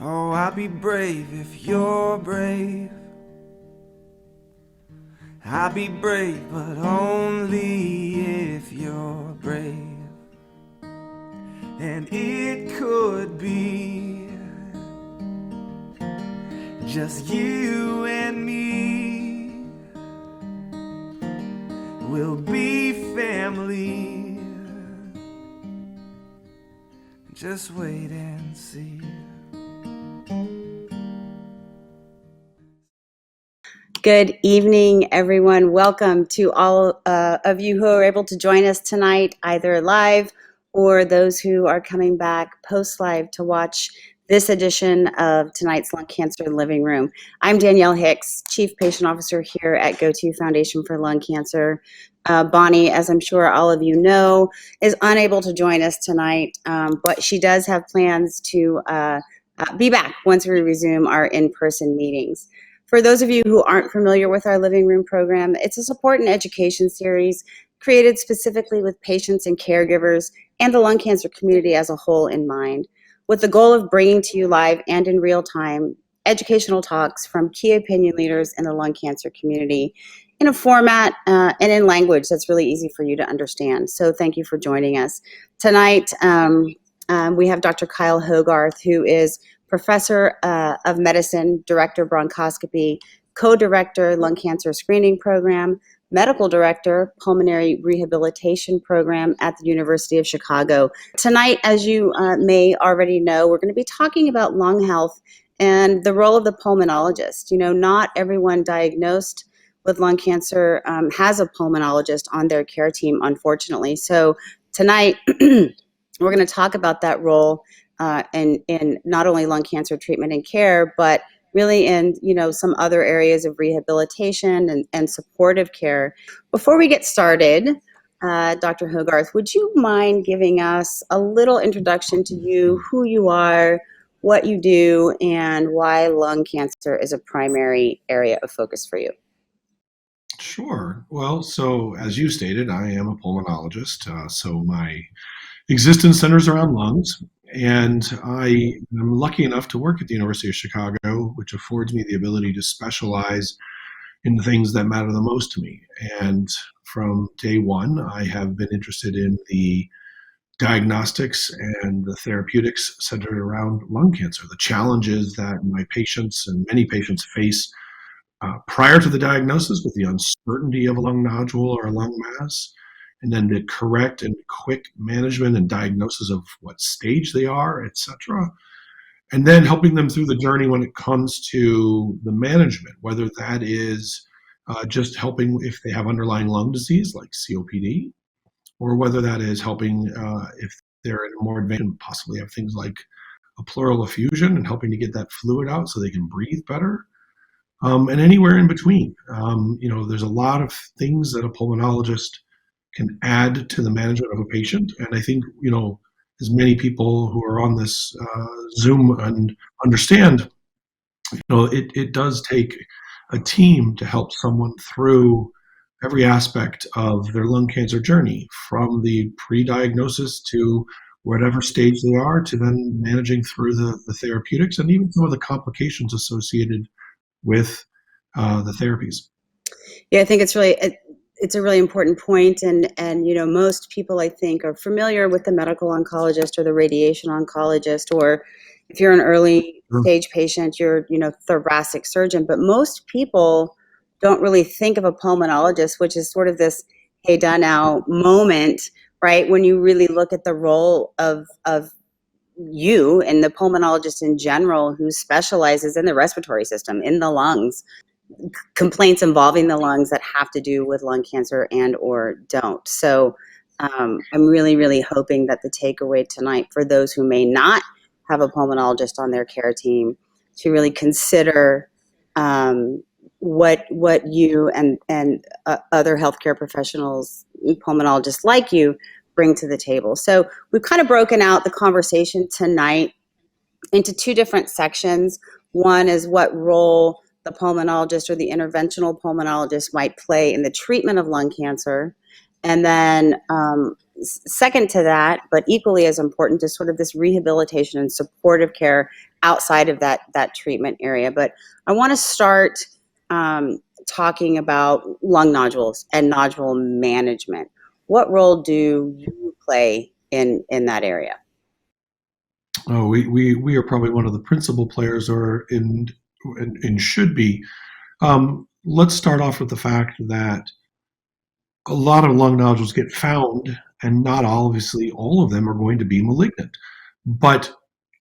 Oh, I'll be brave if you're brave. I'll be brave, but only if you're brave. And it could be just you and me. We'll be family. Just wait and see. Good evening, everyone. Welcome to all of you who are able to join us tonight, either live or those who are coming back post-live to watch this edition of tonight's Lung Cancer Living Room. I'm Danielle Hicks, Chief Patient Officer here at GoTo Foundation for Lung Cancer. Bonnie, as I'm sure all of you know, is unable to join us tonight, but she does have plans to be back once we resume our in-person meetings. For those of you who aren't familiar with our Living Room program, it's a support and education series created specifically with patients and caregivers and the lung cancer community as a whole in mind, with the goal of bringing to you live and in real time educational talks from key opinion leaders in the lung cancer community in a format and in language that's really easy for you to understand. So thank you for joining us. Tonight, we have Dr. Kyle Hogarth, who is Professor of Medicine, Director Bronchoscopy, Co-Director Lung Cancer Screening Program, Medical Director Pulmonary Rehabilitation Program at the University of Chicago. Tonight, as you may already know, we're going to be talking about lung health and the role of the pulmonologist. You know, not everyone diagnosed with lung cancer has a pulmonologist on their care team, unfortunately. So tonight, we're going to talk about that role in not only lung cancer treatment and care, but really in some other areas of rehabilitation and supportive care. Before we get started, Dr. Hogarth, would you mind giving us a little introduction to you, who you are, what you do, and why lung cancer is a primary area of focus for you? Sure. Well, so as you stated, I am a pulmonologist. So my existence centers around lungs, and I am lucky enough to work at the University of Chicago, which affords me the ability to specialize in the things that matter the most to me. And from day one, I have been interested in the diagnostics and the therapeutics centered around lung cancer, the challenges that my patients and many patients face prior to the diagnosis with the uncertainty of a lung nodule or a lung mass, and then the correct and quick management and diagnosis of what stage they are, etc. And then helping them through the journey when it comes to the management, whether that is just helping if they have underlying lung disease like COPD, or whether that is helping if they're in a more advanced, possibly have things like a pleural effusion and helping to get that fluid out so they can breathe better. And anywhere in between. There's a lot of things that a pulmonologist can add to the management of a patient. And I think, as many people who are on this Zoom and understand, it does take a team to help someone through every aspect of their lung cancer journey, from the pre-diagnosis to whatever stage they are, to then managing through the therapeutics and even some of the complications associated with the therapies. Yeah, I think it's a really important point, and most people I think are familiar with the medical oncologist or the radiation oncologist, or if you're an early stage patient, you're thoracic surgeon. But most people don't really think of a pulmonologist, which is sort of this hey da now moment, right? When you really look at the role of you and the pulmonologist in general, who specializes in the respiratory system, in the lungs, complaints involving the lungs that have to do with lung cancer and or don't. So I'm really, really hoping that the takeaway tonight for those who may not have a pulmonologist on their care team to really consider what you and other healthcare professionals, pulmonologists like you, bring to the table. So we've kind of broken out the conversation tonight into two different sections. One is what role the pulmonologist or the interventional pulmonologist might play in the treatment of lung cancer. And then second to that, but equally as important, is sort of this rehabilitation and supportive care outside of that treatment area. But I want to start talking about lung nodules and nodule management. What role do you play in that area? Oh, we are probably one of the principal players, or and should be. Let's start off with the fact that a lot of lung nodules get found, and not obviously all of them are going to be malignant. But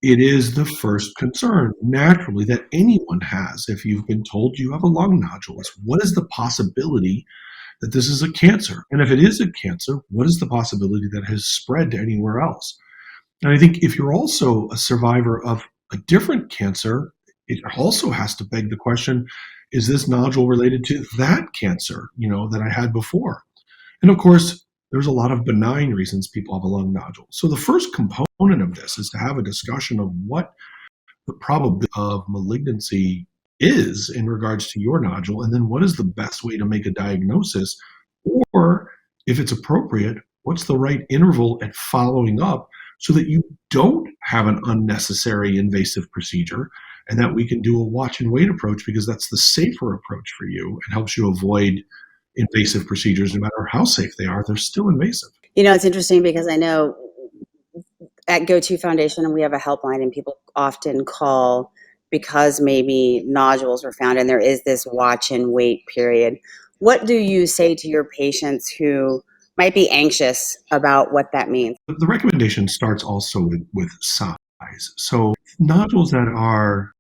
it is the first concern, naturally, that anyone has if you've been told you have a lung nodule. Is what is the possibility that this is a cancer? And if it is a cancer, what is the possibility that it has spread to anywhere else? And I think if you're also a survivor of a different cancer, it also has to beg the question, is this nodule related to that cancer, that I had before? And of course, there's a lot of benign reasons people have a lung nodule. So the first component of this is to have a discussion of what the probability of malignancy is in regards to your nodule, and then what is the best way to make a diagnosis, or if it's appropriate, what's the right interval at following up so that you don't have an unnecessary invasive procedure, and that we can do a watch and wait approach, because that's the safer approach for you and helps you avoid invasive procedures. No matter how safe they are, they're still invasive. It's interesting because I know at Go-To Foundation, and we have a helpline, and people often call because maybe nodules were found, and there is this watch and wait period. What do you say to your patients who might be anxious about what that means? The recommendation starts also with size. So nodules that are,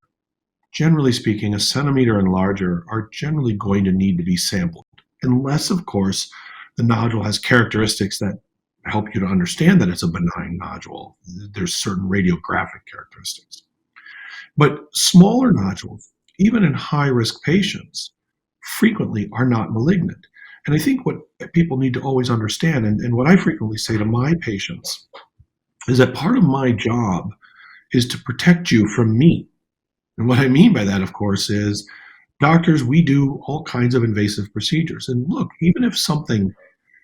generally speaking, a centimeter and larger are generally going to need to be sampled, unless, of course, the nodule has characteristics that help you to understand that it's a benign nodule. There's certain radiographic characteristics. But smaller nodules, even in high-risk patients, frequently are not malignant. And I think what people need to always understand, and what I frequently say to my patients, is that part of my job is to protect you from me. And what I mean by that, of course, is doctors, we do all kinds of invasive procedures. And look, even if something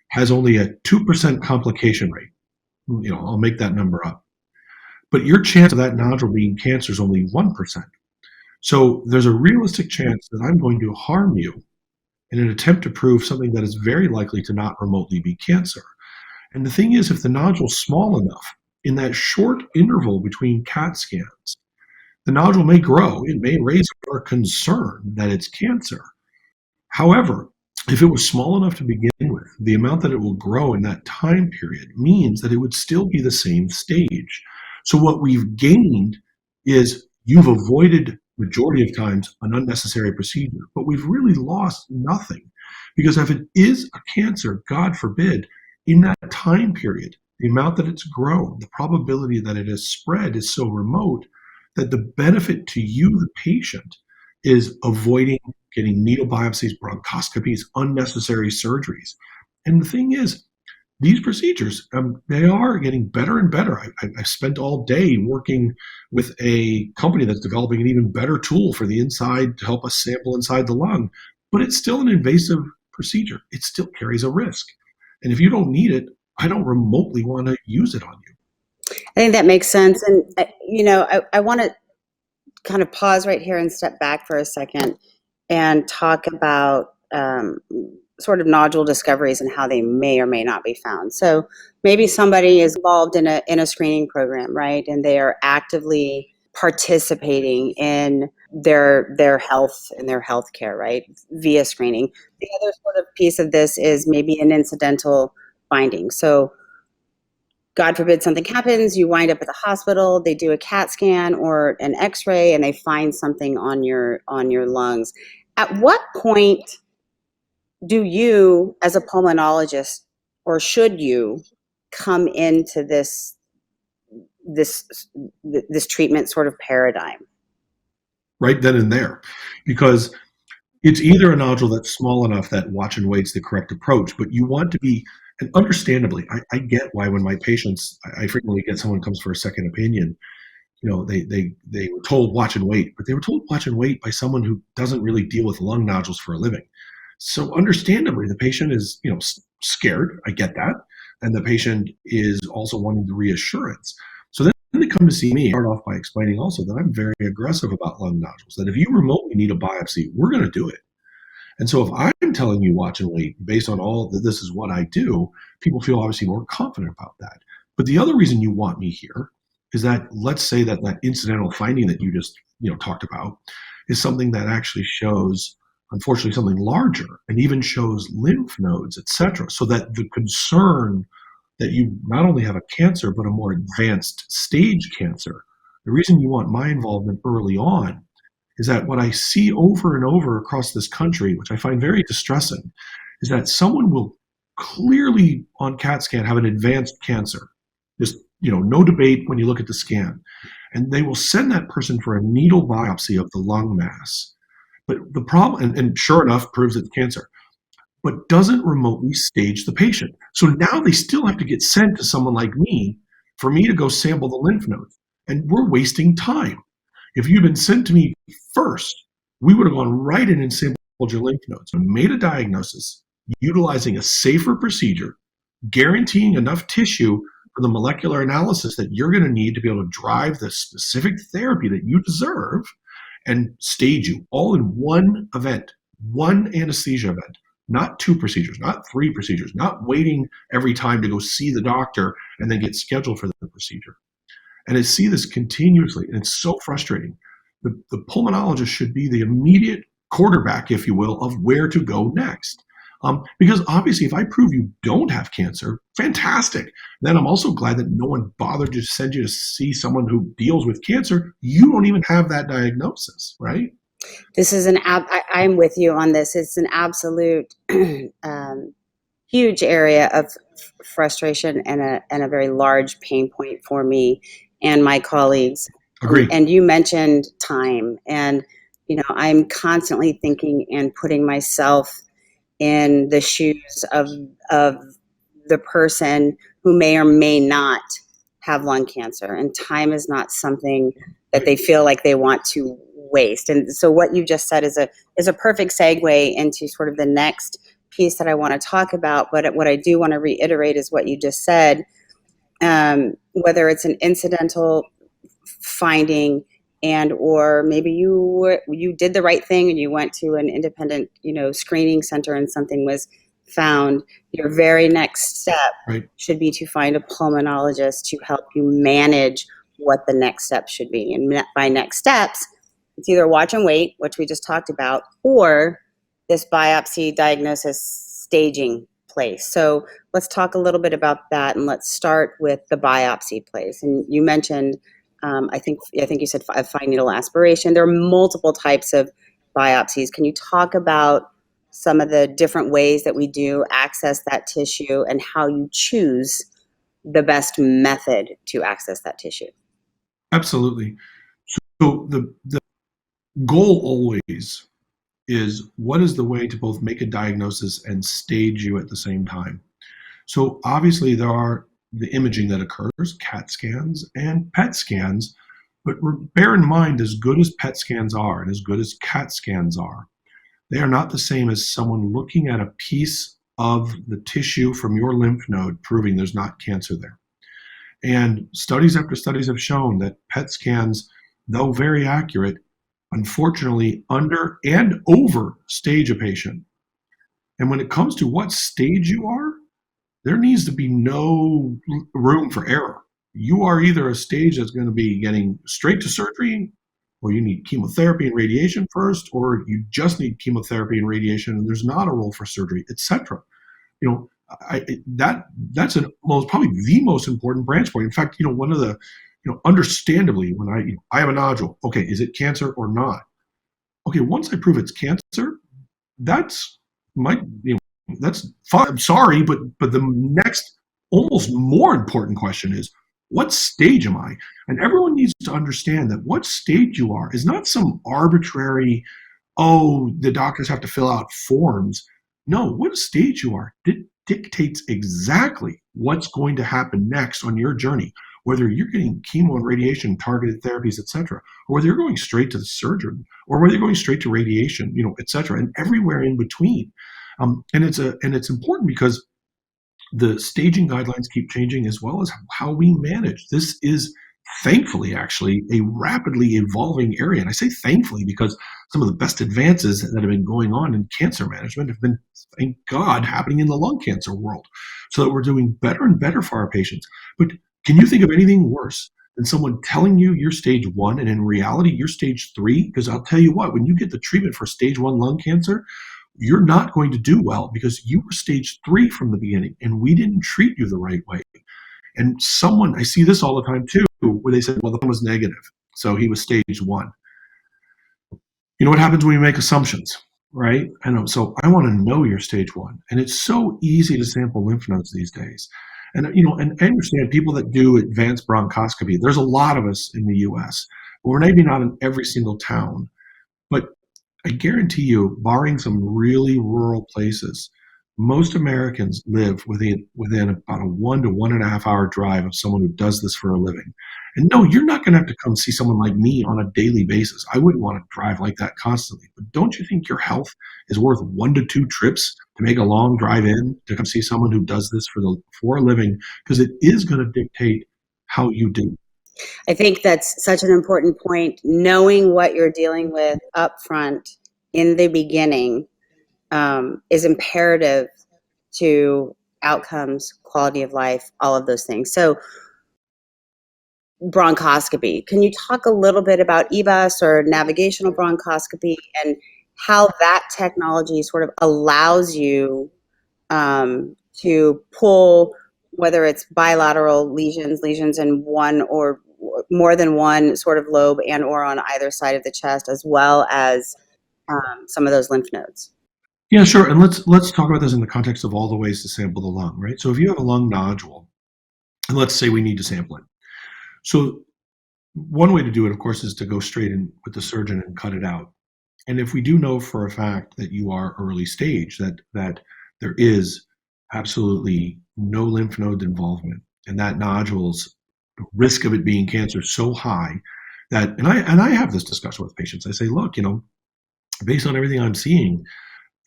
has only a 2% complication rate, I'll make that number up, but your chance of that nodule being cancer is only 1%. So there's a realistic chance that I'm going to harm you in an attempt to prove something that is very likely to not remotely be cancer. And the thing is, if the nodule's small enough, in that short interval between CAT scans, the nodule may grow. It may raise our concern that it's cancer. However, if it was small enough to begin with, the amount that it will grow in that time period means that it would still be the same stage. So what we've gained is you've avoided, majority of times, an unnecessary procedure, but we've really lost nothing, because if it is a cancer, God forbid, in that time period, the amount that it's grown, the probability that it has spread is so remote that the benefit to you, the patient, is avoiding getting needle biopsies, bronchoscopies, unnecessary surgeries. And the thing is, these procedures, they are getting better and better. I've spent all day working with a company that's developing an even better tool for the inside to help us sample inside the lung, but it's still an invasive procedure. It still carries a risk. And if you don't need it, I don't remotely want to use it on you. I think that makes sense. And, I want to kind of pause right here and step back for a second and talk about sort of nodule discoveries and how they may or may not be found. So maybe somebody is involved in a screening program, right? And they are actively participating in their health and their health care, right? Via screening. The other sort of piece of this is maybe an incidental finding. So God forbid something happens, you wind up at the hospital, they do a CAT scan or an X-ray, and they find something on your lungs. At what point do you, as a pulmonologist, or should you come into this treatment sort of paradigm? Right then and there, because it's either a nodule that's small enough that watch and wait's the correct approach, but you want to be, and understandably, I get why when my patients, I frequently get someone comes for a second opinion, they were told watch and wait, but they were told watch and wait by someone who doesn't really deal with lung nodules for a living. So understandably, the patient is, scared. I get that. And the patient is also wanting the reassurance. So then they come to see me. I start off by explaining also that I'm very aggressive about lung nodules, that if you remotely need a biopsy, we're going to do it. And so if I'm telling you watch and wait based on all that this is what I do, people feel obviously more confident about that. But the other reason you want me here is that, let's say that that incidental finding that you just talked about is something that actually shows, unfortunately, something larger, and even shows lymph nodes, etc. So that the concern that you not only have a cancer but a more advanced stage cancer, the reason you want my involvement early on is that what I see over and over across this country, which I find very distressing, is that someone will clearly on CAT scan have an advanced cancer. Just, no debate when you look at the scan. And they will send that person for a needle biopsy of the lung mass. But the problem, and sure enough, proves it's cancer, but doesn't remotely stage the patient. So now they still have to get sent to someone like me for me to go sample the lymph nodes. And we're wasting time. If you'd been sent to me first, we would have gone right in and sampled your lymph nodes and made a diagnosis utilizing a safer procedure, guaranteeing enough tissue for the molecular analysis that you're going to need to be able to drive the specific therapy that you deserve, and stage you all in one event, one anesthesia event, not 2 procedures, not 3 procedures, not waiting every time to go see the doctor and then get scheduled for the procedure. And I see this continuously, and it's so frustrating. The pulmonologist should be the immediate quarterback, if you will, of where to go next. Because obviously, if I prove you don't have cancer, fantastic. Then I'm also glad that no one bothered to send you to see someone who deals with cancer. You don't even have that diagnosis, right? This is I'm with you on this. It's an absolute huge area of frustration and a very large pain point for me and my colleagues. Agreed. And you mentioned time, and I'm constantly thinking and putting myself in the shoes of the person who may or may not have lung cancer, and time is not something that they feel like they want to waste. And so what you just said is a perfect segue into sort of the next piece that I want to talk about. But what I do want to reiterate is what you just said, whether it's an incidental finding and or maybe you did the right thing and you went to an independent screening center and something was found, your very next step should be to find a pulmonologist to help you manage what the next step should be. And by next steps, it's either watch and wait, which we just talked about, or this biopsy diagnosis staging place. So let's talk a little bit about that, and let's start with the biopsy place. And you mentioned, I think you said a fine needle aspiration. There are multiple types of biopsies. Can you talk about some of the different ways that we do access that tissue and how you choose the best method to access that tissue? Absolutely. So the goal always is, what is the way to both make a diagnosis and stage you at the same time? So obviously there are the imaging that occurs, CAT scans and PET scans, but bear in mind, as good as PET scans are and as good as CAT scans are, they are not the same as someone looking at a piece of the tissue from your lymph node proving there's not cancer there. And studies after studies have shown that PET scans, though very accurate, unfortunately under and over stage a patient. And when it comes to what stage you are, there needs to be no room for error. You are either a stage that's going to be getting straight to surgery, or you need chemotherapy and radiation first, or you just need chemotherapy and radiation and there's not a role for surgery, etc. That's probably the most important branch point. In fact, one of the, understandably, when I have a nodule, okay, is it cancer or not? Okay, once I prove it's cancer, that's that's fine. I'm sorry, but the next, almost more important question is, what stage am I? And everyone needs to understand that what stage you are is not some arbitrary, the doctors have to fill out forms. No, what stage you are dictates exactly what's going to happen next on your journey, whether you're getting chemo and radiation, targeted therapies, etc., or whether you're going straight to the surgeon, or whether you're going straight to radiation, etc., and everywhere in between. And it's important because the staging guidelines keep changing, as well as how we manage. This is thankfully actually a rapidly evolving area. And I say thankfully because some of the best advances that have been going on in cancer management have been, thank God, happening in the lung cancer world. So that we're doing better and better for our patients. But can you think of anything worse than someone telling you you're stage 1 and in reality you're stage 3? Because I'll tell you what, when you get the treatment for stage 1 lung cancer, you're not going to do well because you were stage 3 from the beginning and we didn't treat you the right way. And I see this all the time too, where they said, well, the one was negative, so he was stage 1. You know what happens when you make assumptions, right? I know. So I want to know you're stage 1. And it's so easy to sample lymph nodes these days. And, and I understand people that do advanced bronchoscopy, there's a lot of us in the US. We're maybe not in every single town, but I guarantee you, barring some really rural places, most Americans live within about a 1 to 1.5 hour drive of someone who does this for a living. And no, you're not going to have to come see someone like me on a daily basis. I wouldn't want to drive like that constantly. But don't you think your health is worth 1 to 2 trips to make a long drive in to come see someone who does this for a living? Because it is going to dictate how you do. I think that's such an important point. Knowing what you're dealing with up front in the beginning is imperative to outcomes, quality of life, all of those things. So bronchoscopy, can you talk a little bit about EBUS or navigational bronchoscopy and how that technology sort of allows you to pull, whether it's bilateral lesions in one or more than one sort of lobe and or on either side of the chest, as well as some of those lymph nodes? Yeah, sure. And let's talk about this in the context of all the ways to sample the lung, right? So if you have a lung nodule, and let's say we need to sample it. So one way to do it, of course, is to go straight in with the surgeon and cut it out. And if we do know for a fact that you are early stage, that there is absolutely no lymph node involvement, and that nodule's risk of it being cancer is so high that, and I have this discussion with patients. I say, look, based on everything I'm seeing,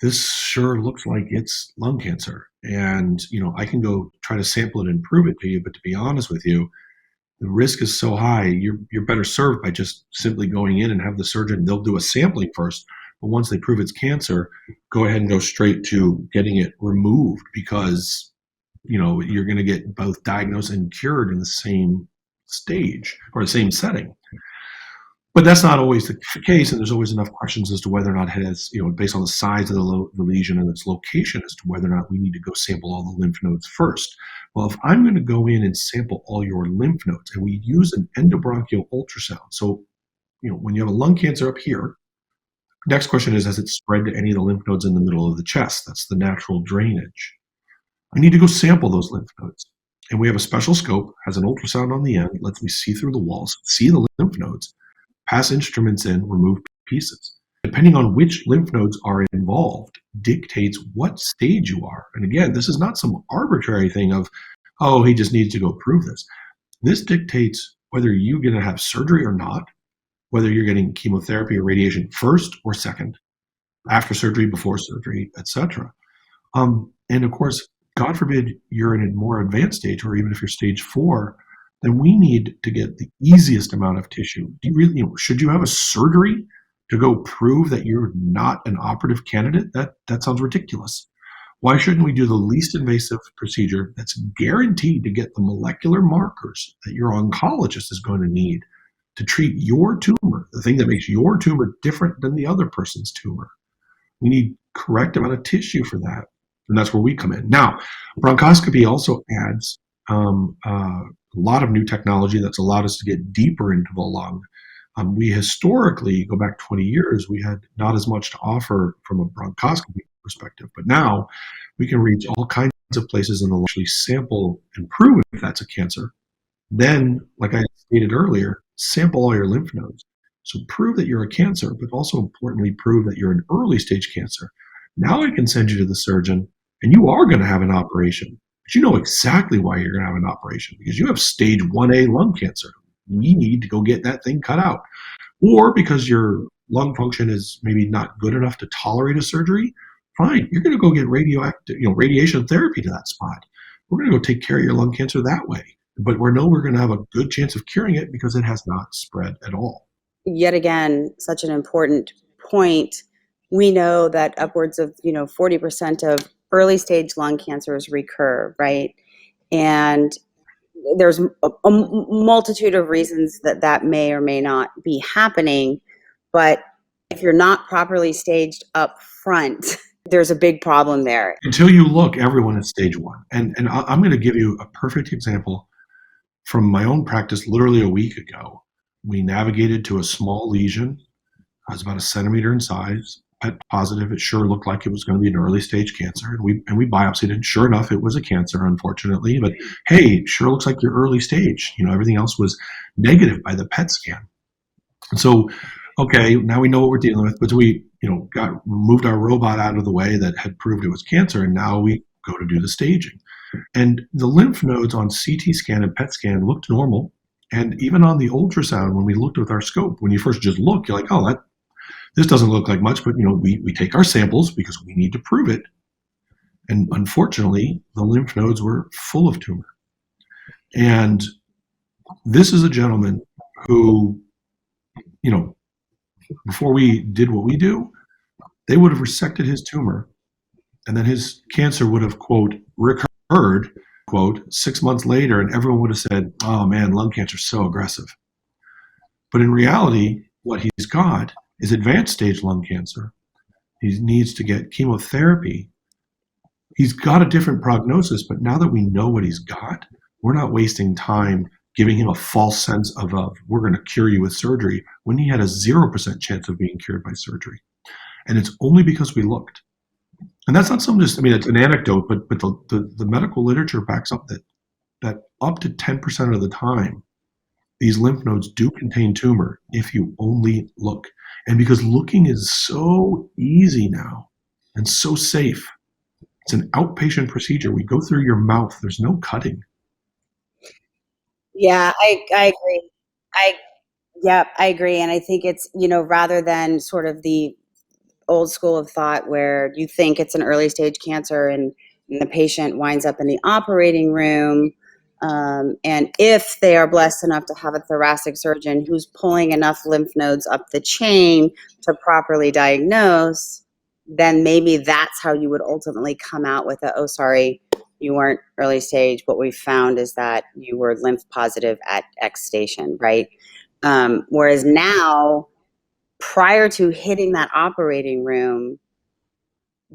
this sure looks like it's lung cancer. And, I can go try to sample it and prove it to you. But to be honest with you, the risk is so high, you're better served by just simply going in and have the surgeon, they'll do a sampling first. But once they prove it's cancer, go ahead and go straight to getting it removed because, you're going to get both diagnosed and cured in the same stage or the same setting. But that's not always the case, and there's always enough questions as to whether or not it has, based on the size of the lesion and its location, as to whether or not we need to go sample all the lymph nodes first. Well, if I'm going to go in and sample all your lymph nodes, and we use an endobronchial ultrasound, so when you have a lung cancer up here, next question is, has it spread to any of the lymph nodes in the middle of the chest? That's the natural drainage. I need to go sample those lymph nodes. And we have a special scope, has an ultrasound on the end, lets me see through the walls, see the lymph nodes, pass instruments in, remove pieces. Depending on which lymph nodes are involved, dictates what stage you are. And again, this is not some arbitrary thing of, oh, he just needs to go prove this. This dictates whether you're going to have surgery or not, whether you're getting chemotherapy or radiation first or second, after surgery, before surgery, etc. And of course, God forbid you're in a more advanced stage, or even if you're stage 4, then we need to get the easiest amount of tissue. Do you really, should you have a surgery to go prove that you're not an operative candidate? That sounds ridiculous. Why shouldn't we do the least invasive procedure that's guaranteed to get the molecular markers that your oncologist is going to need to treat your tumor, the thing that makes your tumor different than the other person's tumor? We need correct amount of tissue for that. And that's where we come in. Now, bronchoscopy also adds a lot of new technology that's allowed us to get deeper into the lung. We historically, go back 20 years, we had not as much to offer from a bronchoscopy perspective, but now we can reach all kinds of places in the lung, actually sample and prove if that's a cancer. Then, like I stated earlier, sample all your lymph nodes. So prove that you're a cancer, but also importantly, prove that you're an early stage cancer. Now I can send you to the surgeon, and you are going to have an operation. But you know exactly why you're going to have an operation, because you have stage 1A lung cancer. We need to go get that thing cut out. Or because your lung function is maybe not good enough to tolerate a surgery, fine, you're going to go get radiation therapy to that spot. we're going to go take care of your lung cancer that way. But we're going to have a good chance of curing it because it has not spread at all. Yet again, such an important point. We know that upwards of 40% of early stage lung cancers recur, right? And there's a multitude of reasons that may or may not be happening, but if you're not properly staged up front, there's a big problem there. Until you look, everyone is stage 1. And I'm going to give you a perfect example from my own practice. Literally a week ago, we navigated to a small lesion. It was about a centimeter in size, PET positive. It sure looked like it was going to be an early stage cancer. And we biopsied it. Sure enough, it was a cancer, unfortunately. But hey, it sure looks like you're early stage. Everything else was negative by the PET scan. And so, okay, now we know what we're dealing with. But we, moved our robot out of the way that had proved it was cancer, and now we go to do the staging. And the lymph nodes on CT scan and PET scan looked normal. And even on the ultrasound, when we looked with our scope, when you first just look, you're like, oh, this doesn't look like much, but we take our samples because we need to prove it. And unfortunately, the lymph nodes were full of tumor. And this is a gentleman who, before we did what we do, they would have resected his tumor, and then his cancer would have, quote, recurred, quote, 6 months later, and everyone would have said, oh man, lung cancer is so aggressive. But in reality, what he's got is advanced stage lung cancer. He needs to get chemotherapy. He's got a different prognosis, but now that we know what he's got, we're not wasting time giving him a false sense of we're going to cure you with surgery when he had a 0% chance of being cured by surgery. And it's only because we looked. And that's not it's an anecdote, but the medical literature backs up that up to 10% of the time, these lymph nodes do contain tumor if you only look. And because looking is so easy now and so safe, it's an outpatient procedure. We go through your mouth. There's no cutting. Yeah, I agree. I agree. And I think it's, rather than sort of the old school of thought where you think it's an early stage cancer and the patient winds up in the operating room. And if they are blessed enough to have a thoracic surgeon who's pulling enough lymph nodes up the chain to properly diagnose, then maybe that's how you would ultimately come out with sorry, you weren't early stage. What we found is that you were lymph positive at X station, right? Whereas now, prior to hitting that operating room,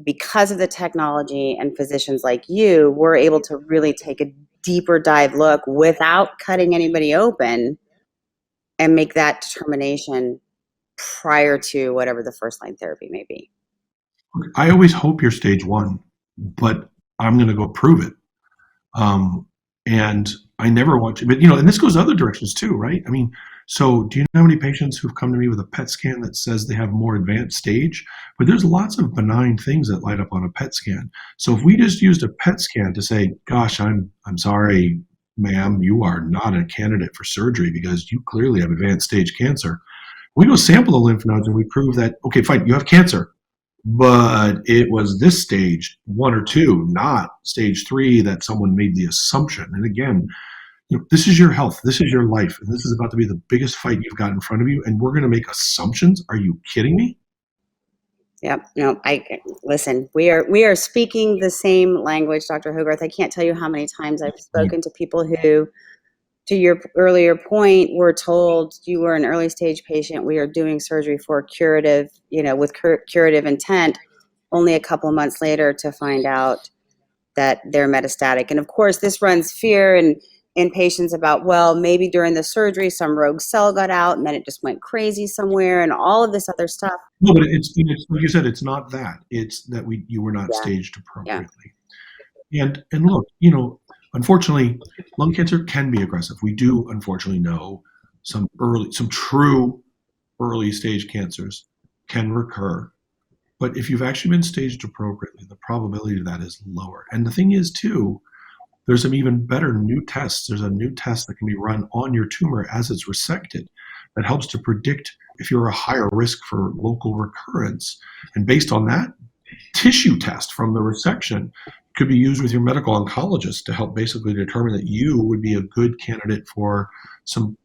because of the technology and physicians like you, we're able to really take a deeper dive look without cutting anybody open and make that determination prior to whatever the first line therapy may be. I always hope you're stage 1, but I'm going to go prove it. And I never want to, but and this goes other directions too, right? So do you know how many patients who've come to me with a PET scan that says they have more advanced stage? But there's lots of benign things that light up on a PET scan. So if we just used a PET scan to say, gosh, I'm sorry, ma'am, you are not a candidate for surgery because you clearly have advanced stage cancer. We go sample the lymph nodes and we prove that, okay, fine, you have cancer, but it was this stage 1 or 2, not stage 3 that someone made the assumption. And again, this is your health, this is your life, and this is about to be the biggest fight you've got in front of you, and we're going to make assumptions? Are you kidding me? Yep. No, listen, we are speaking the same language, Dr. Hogarth. I can't tell you how many times I've spoken to people who, to your earlier point, were told you were an early stage patient. We are doing surgery for curative, with curative intent, only a couple of months later to find out that they're metastatic. And of course, this runs fear in patients about, well, maybe during the surgery, some rogue cell got out and then it just went crazy somewhere and all of this other stuff. No, but it's like you said, it's not that. It's that you were not staged appropriately. Yeah. And look, unfortunately, lung cancer can be aggressive. We do unfortunately know some true early stage cancers can recur. But if you've actually been staged appropriately, the probability of that is lower. And the thing is, too, there's some even better new tests. There's a new test that can be run on your tumor as it's resected that helps to predict if you're a higher risk for local recurrence. And based on that tissue test from the resection, could be used with your medical oncologist to help basically determine that you would be a good candidate for some,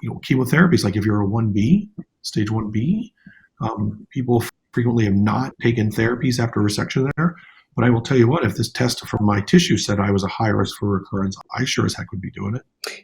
chemotherapies. Like if you're a 1B, stage 1B, people frequently have not taken therapies after resection there. But I will tell you what, if this test from my tissue said I was a high risk for recurrence, I sure as heck would be doing it.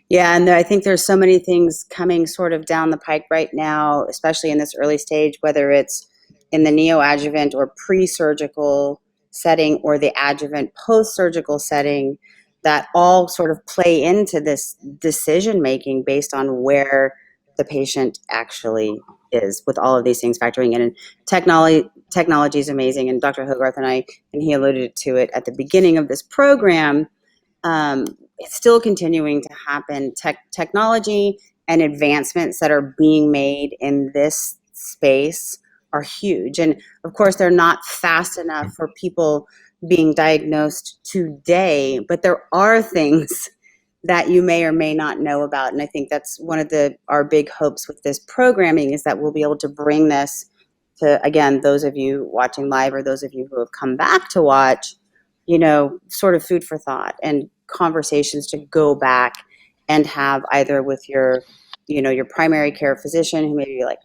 Yeah, and I think there's so many things coming sort of down the pike right now, especially in this early stage, whether it's in the neoadjuvant or pre-surgical setting or the adjuvant post-surgical setting, that all sort of play into this decision making based on where the patient actually is, with all of these things factoring in. And technology is amazing, and Dr. Hogarth and he alluded to it at the beginning of this program. It's still continuing to happen. Technology and advancements that are being made in this space are huge. And of course, they're not fast enough for people being diagnosed today, but there are things that you may or may not know about. And I think that's one of our big hopes with this programming, is that we'll be able to bring this to, again, those of you watching live or those of you who have come back to watch, sort of food for thought and conversations to go back and have either with your primary care physician, who may be like,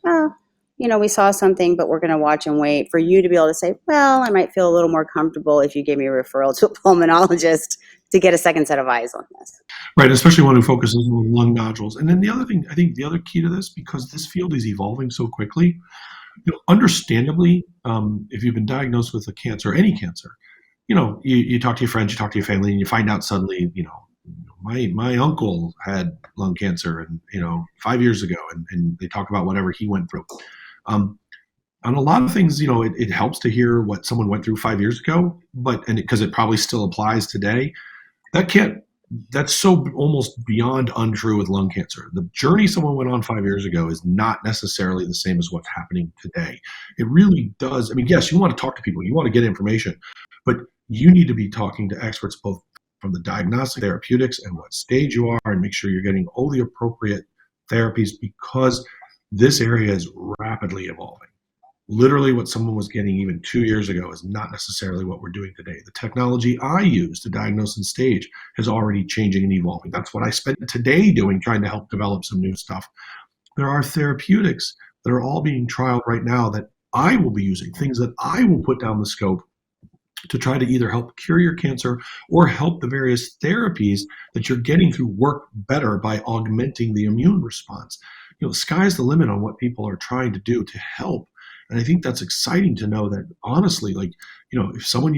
we saw something, but we're going to watch and wait, for you to be able to say, well, I might feel a little more comfortable if you give me a referral to a pulmonologist to get a second set of eyes on this. Right, especially one who focuses on lung nodules. And then the other thing, I think the other key to this, because this field is evolving so quickly, understandably, if you've been diagnosed with a cancer, any cancer, you talk to your friends, you talk to your family, and you find out suddenly, my uncle had lung cancer, and 5 years ago, and they talk about whatever he went through. On a lot of things, it helps to hear what someone went through 5 years ago, because it probably still applies today. That's so almost beyond untrue with lung cancer. The journey someone went on 5 years ago is not necessarily the same as what's happening today. It really does. I mean, yes, you want to talk to people, you want to get information, but you need to be talking to experts both from the diagnostic, therapeutics, and what stage you are, and make sure you're getting all the appropriate therapies, because this area is rapidly evolving. Literally what someone was getting even 2 years ago is not necessarily what we're doing today. The technology I use to diagnose and stage is already changing and evolving. That's what I spent today doing, trying to help develop some new stuff. There are therapeutics that are all being trialed right now that I will be using, things that I will put down the scope to try to either help cure your cancer or help the various therapies that you're getting through work better by augmenting the immune response. The sky's the limit on what people are trying to do to help. And I think that's exciting to know that, honestly, if someone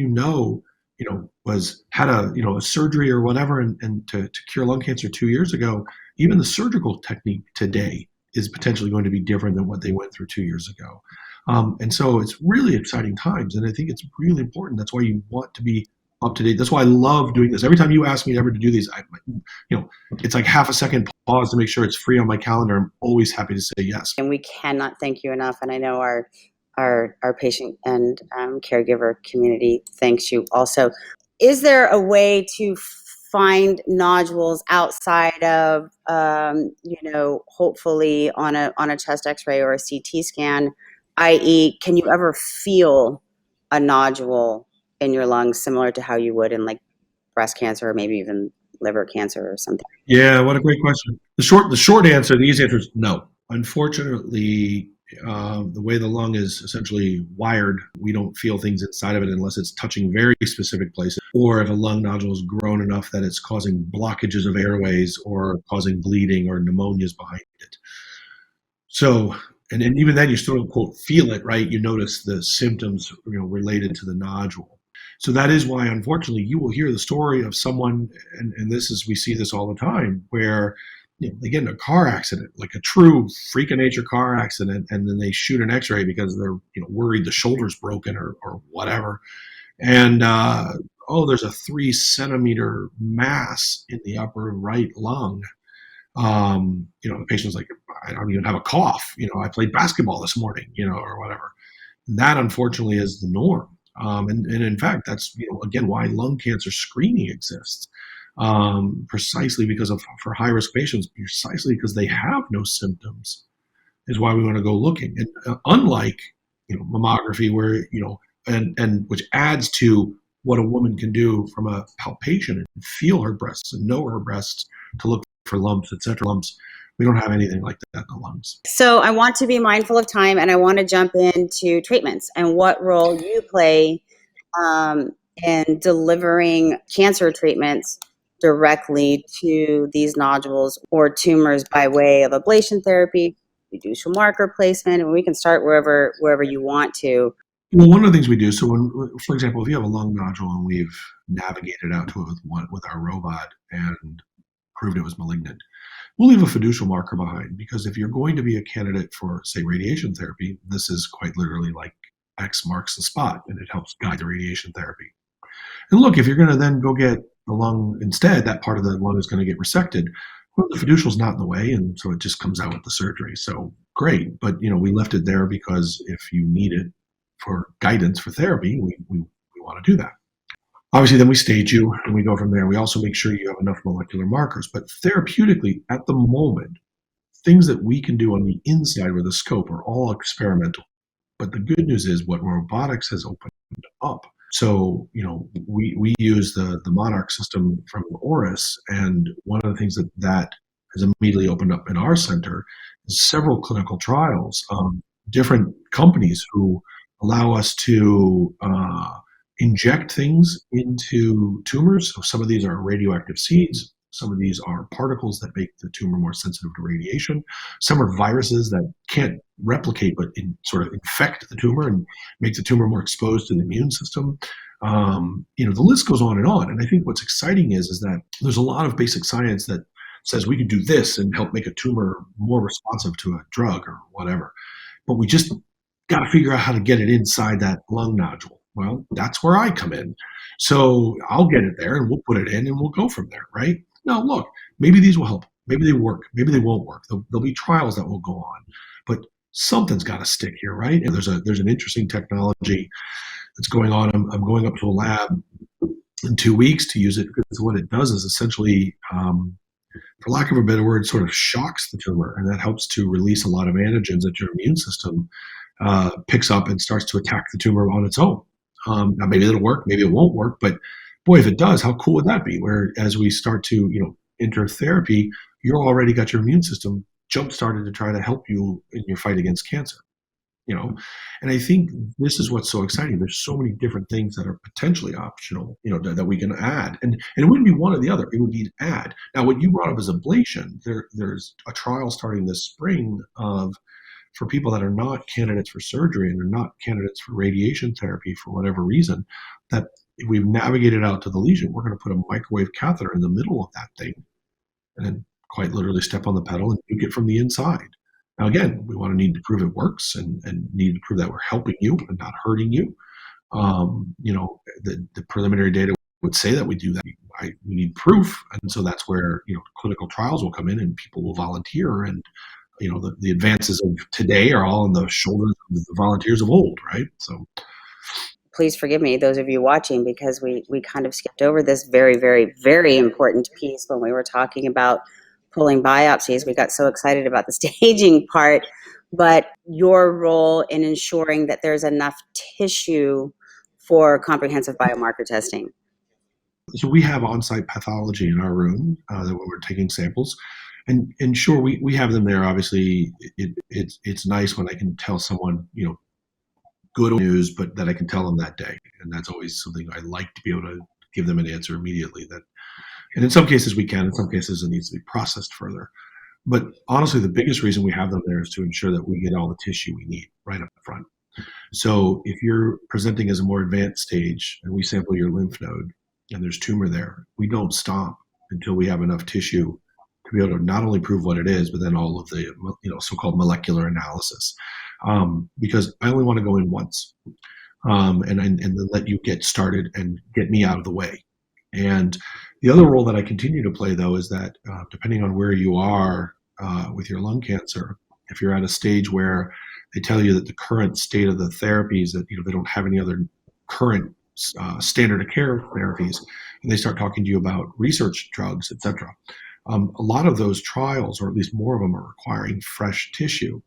had a surgery or whatever, and to cure lung cancer 2 years ago, even the surgical technique today is potentially going to be different than what they went through 2 years ago. And so it's really exciting times, and I think it's really important. That's why you want to be up to date. That's why I love doing this. Every time you ask me ever to do these, it's like half a second pause to make sure it's free on my calendar. I'm always happy to say yes. And we cannot thank you enough. And I know our patient and caregiver community thanks you also. Is there a way to find nodules outside of, hopefully on a chest X-ray or a CT scan, i.e., can you ever feel a nodule in your lungs similar to how you would in like breast cancer or maybe even liver cancer or something? Yeah, what a great question. The short answer, the easy answer is no. Unfortunately, the way the lung is essentially wired, we don't feel things inside of it unless it's touching very specific places, or if a lung nodule is grown enough that it's causing blockages of airways or causing bleeding or pneumonias behind it. So, and even then, you still don't, quote, feel it, right? You notice the symptoms, related to the nodule. So that is why, unfortunately, you will hear the story of someone, and we see this all the time, where they get in a car accident, like a true freak of nature car accident, and then they shoot an X-ray because they're worried the shoulder's broken or whatever, and there's a 3-centimeter mass in the upper right lung. The patient's like, I don't even have a cough. I played basketball this morning, or whatever. And that, unfortunately, is the norm. And in fact, that's, again, why lung cancer screening exists, precisely because for high-risk patients, precisely because they have no symptoms, is why we want to go looking. And unlike, mammography, where, and which adds to what a woman can do from a palpation and feel her breasts and know her breasts to look for lumps, etc. Lumps. We don't have anything like that in the lungs. So I want to be mindful of time, and I want to jump into treatments and what role you play in delivering cancer treatments directly to these nodules or tumors by way of ablation therapy, fiducial marker placement, and we can start wherever you want to. Well, one of the things we do, so when, for example, if you have a lung nodule and we've navigated out to it with our robot and proved it was malignant, we'll leave a fiducial marker behind, because if you're going to be a candidate for, say, radiation therapy, this is quite literally like X marks the spot, and it helps guide the radiation therapy. And look, if you're going to then go get the lung instead, that part of the lung is going to get resected. Well, the fiducial's not in the way, and so it just comes out with the surgery. So great, but we left it there because if you need it for guidance for therapy, we want to do that. Obviously, then we stage you and we go from there. We also make sure you have enough molecular markers. But therapeutically, at the moment, things that we can do on the inside with a scope are all experimental. But the good news is what robotics has opened up. So, we use the Monarch system from Oris, and one of the things that has immediately opened up in our center is several clinical trials of different companies who allow us to inject things into tumors. So some of these are radioactive seeds. Some of these are particles that make the tumor more sensitive to radiation. Some are viruses that can't replicate but sort of infect the tumor and make the tumor more exposed to the immune system. The list goes on. And I think what's exciting is that there's a lot of basic science that says we can do this and help make a tumor more responsive to a drug or whatever. But we just got to figure out how to get it inside that lung nodule. Well, that's where I come in. So I'll get it there and we'll put it in and we'll go from there, right? Now, look, maybe these will help. Maybe they work. Maybe they won't work. There'll be trials that will go on. But something's got to stick here, right? And there's an interesting technology that's going on. I'm going up to a lab in 2 weeks to use it, because what it does is essentially, for lack of a better word, sort of shocks the tumor, and that helps to release a lot of antigens that your immune system picks up and starts to attack the tumor on its own. Now, maybe it'll work, maybe it won't work, but boy, if it does, how cool would that be? Where as we start to, enter therapy, you're already got your immune system jump started to try to help you in your fight against cancer. And I think this is what's so exciting. There's so many different things that are potentially optional, that we can add, and it wouldn't be one or the other. It would be an add. Now, what you brought up is ablation. There's a trial starting this spring for people that are not candidates for surgery and are not candidates for radiation therapy for whatever reason, that if we've navigated out to the lesion, we're going to put a microwave catheter in the middle of that thing and then quite literally step on the pedal and nuke it from the inside. Now, again, we need to prove it works and need to prove that we're helping you and not hurting you. The preliminary data would say that we do that. We need proof. And so that's where, clinical trials will come in and people will volunteer. And, the advances of today are all on the shoulders of the volunteers of old, right? So Please forgive me, those of you watching, because we kind of skipped over this very, very, very important piece when we were talking about pulling biopsies. We got so excited about the staging part, but your role in ensuring that there's enough tissue for comprehensive biomarker testing. So we have on-site pathology in our room that when we're taking samples. And sure, we have them there. Obviously, it's nice when I can tell someone, good news, but that I can tell them that day. And that's always something I like to be able to give them an answer immediately. And in some cases we can, in some cases it needs to be processed further. But honestly, the biggest reason we have them there is to ensure that we get all the tissue we need right up front. So if you're presenting as a more advanced stage and we sample your lymph node and there's tumor there, we don't stop until we have enough tissue to be able to not only prove what it is, but then all of the so-called molecular analysis. Because I only want to go in once, and then let you get started and get me out of the way. And the other role that I continue to play, though, is that depending on where you are with your lung cancer, if you're at a stage where they tell you that the current state of the therapies, that they don't have any other current standard of care therapies, and they start talking to you about research drugs, etc. A lot of those trials, or at least more of them, are requiring fresh tissue.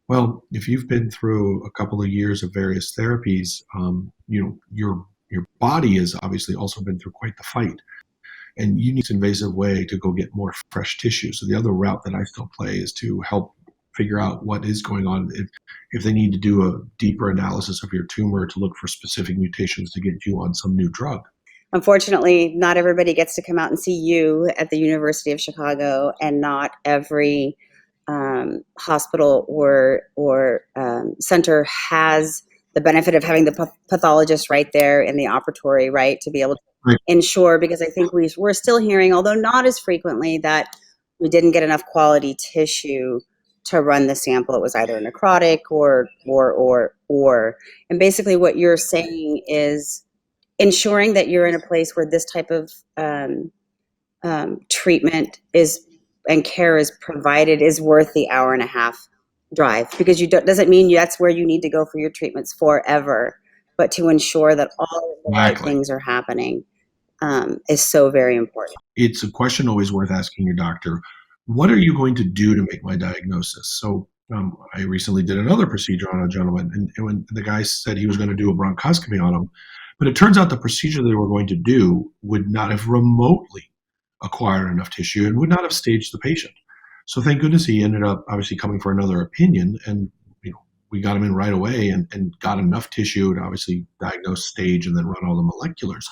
Well, if you've been through a couple of years of various therapies, your your body has obviously also been through quite the fight, and you need an invasive way to go get more fresh tissue. So the other route that I still play is to help figure out what is going on. If they need to do a deeper analysis of your tumor to look for specific mutations to get you on some new drug. Unfortunately, not everybody gets to come out and see you at the University of Chicago, and not every hospital or center has the benefit of having the pathologist right there in the operatory, right, to be able to Right. ensure, because I think we're still hearing, although not as frequently, that we didn't get enough quality tissue to run the sample. It was either necrotic or. And basically what you're saying is ensuring that you're in a place where this type of treatment is and care is provided is worth the hour and a half drive, because doesn't mean that's where you need to go for your treatments forever, but to ensure that all of the right Exactly. things are happening is so very important. It's a question always worth asking your doctor. What are you going to do to make my diagnosis? So I recently did another procedure on a gentleman, and when the guy said he was going to do a bronchoscopy on him, but it turns out the procedure they were going to do would not have remotely acquired enough tissue and would not have staged the patient. So thank goodness he ended up obviously coming for another opinion, and we got him in right away and got enough tissue to obviously diagnose, stage, and then run all the moleculars.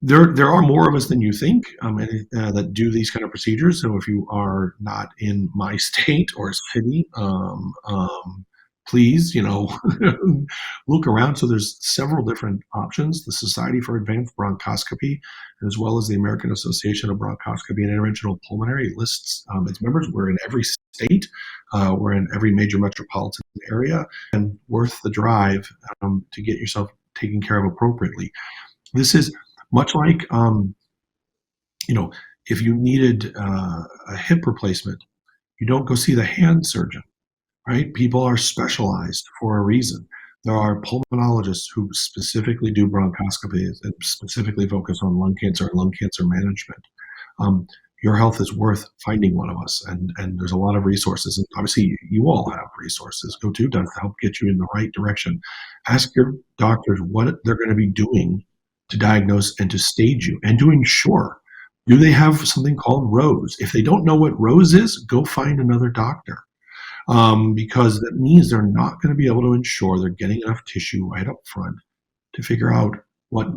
There are more of us than you think that do these kind of procedures. So if you are not in my state or city, please, look around. So there's several different options. The Society for Advanced Bronchoscopy, as well as the American Association of Bronchoscopy and Interventional Pulmonary, lists its members. We're in every state. We're in every major metropolitan area, and worth the drive to get yourself taken care of appropriately. This is much like, if you needed a hip replacement, you don't go see the hand surgeon, right? People are specialized for a reason. There are pulmonologists who specifically do bronchoscopies and specifically focus on lung cancer and lung cancer management. Your health is worth finding one of us, and there's a lot of resources, and obviously you all have resources. Go-to does to help get you in the right direction. Ask your doctors what they're going to be doing to diagnose and to stage you, and to ensure, do they have something called ROSE? If they don't know what ROSE is, go find another doctor, because that means they're not going to be able to ensure they're getting enough tissue right up front to figure out what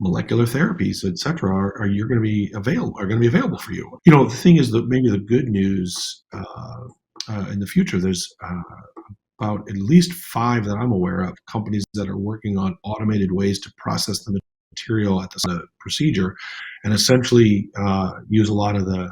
molecular therapies, et cetera, are going to be available for you. The thing is that maybe the good news in the future, there's about at least 5 that I'm aware of companies that are working on automated ways to process the material at the procedure, and essentially use a lot of the